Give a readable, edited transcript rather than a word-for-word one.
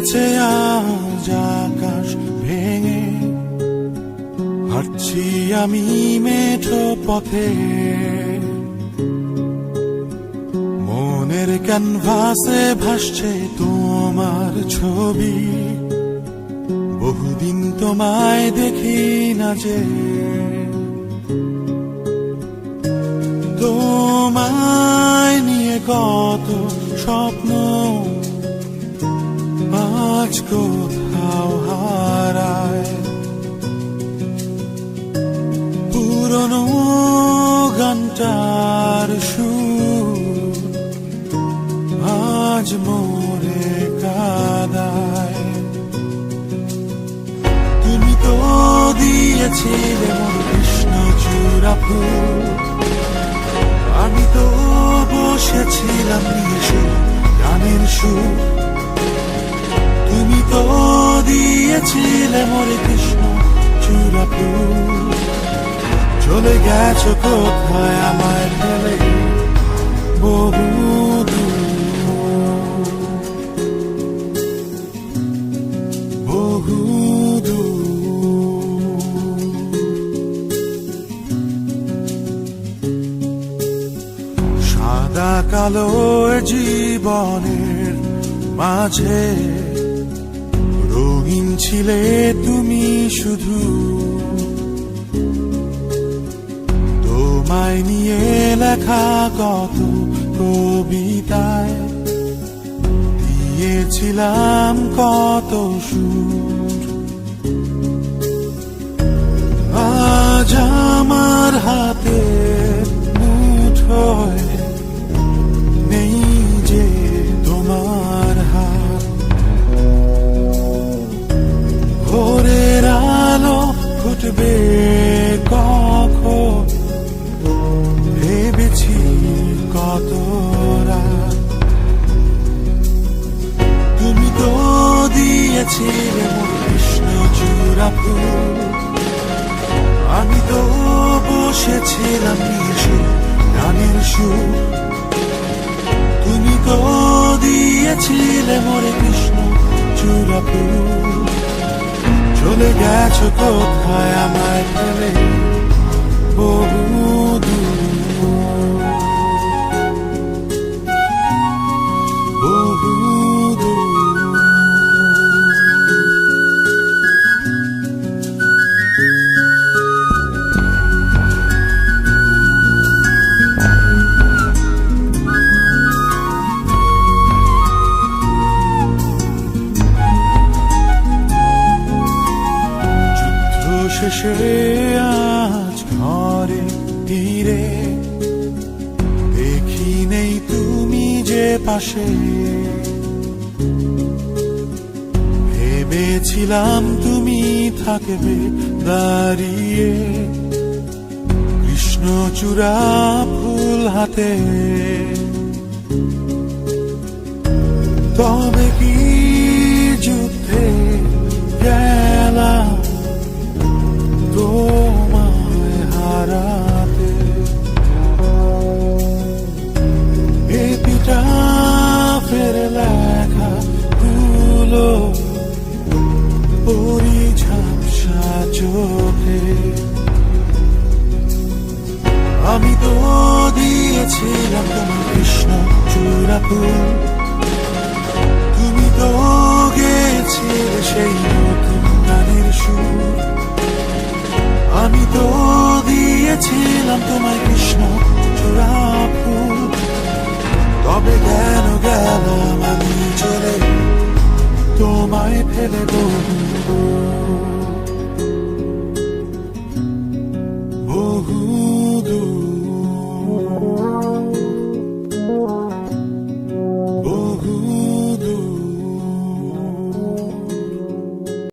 গেছে আজ আকাশ ভেঙে, হাঁটছি আমি মেঠো পথে। মনের ক্যানভাসে ভাসছে তোমার ছবি, বহুদিন তোমায় দেখি না যে। তোমায় নিয়ে কত স্বপ্ন আজ কোথাও হারায়। পুরনো গানটার সুর আজ মোরে কাদায়। তুমি তো দিয়েছিলে মোর কৃষ্ণচূড়া ফুল, আমি তো বসেছিলাম নিয়ে সে গানের সুর। তুমি তো দিয়েছিলে মোরে কৃষ্ণচূড়া ফুল, চলে গেছো কোথায় আমায় ফেলে বহু দূর, বহু দূর। সাদা কালো জীবনের মাঝে রঙিন ছিলে তুমি শুধু। তোমায় নিয়ে লেখা কত কবিতায় দিয়েছিলাম কত সুর। আজ আমার হাতে মুঠোয় নেই যে তোমার হাত। ভোরের আলো ফুটবে কখন ভেবেছি কত রাত। তুমি তো দিয়েছিলে মোর কৃষ্ণচূড়া ফুল, আমি তো বসেছিলাম নিয়ে সে গানের সুর। তুমি তো দিয়েছিলে মোরে কৃষ্ণচূড়া ফুল, চলে গেছো কোথায় আমায় ফেলে বহু দূর, বহু দূর। শেষে আজ ঘরে তীরে দেখি নেই তুমি যে পাশে। ভেবেছিলাম তুমি থাকবে দাঁড়িয়ে কৃষ্ণচূড়া ফুল হাতে। তবে কি যুদ্ধে গেলাম তোমায় হারাতে। এপিটাফের লেখা গুলো পড়ি ঝাপসা চোখে। আমি তো দিয়েছিলাম তোমার কৃষ্ণচূড়া ফুল, তুমি তো গেছিলে সেই নতুন গানের সুর। আমি তো দিয়েছিলাম তোমায় কৃষ্ণচূড়া ফুল, তবে কেন গেলাম আমি চলে তোমায় ফেলে বহু দূর।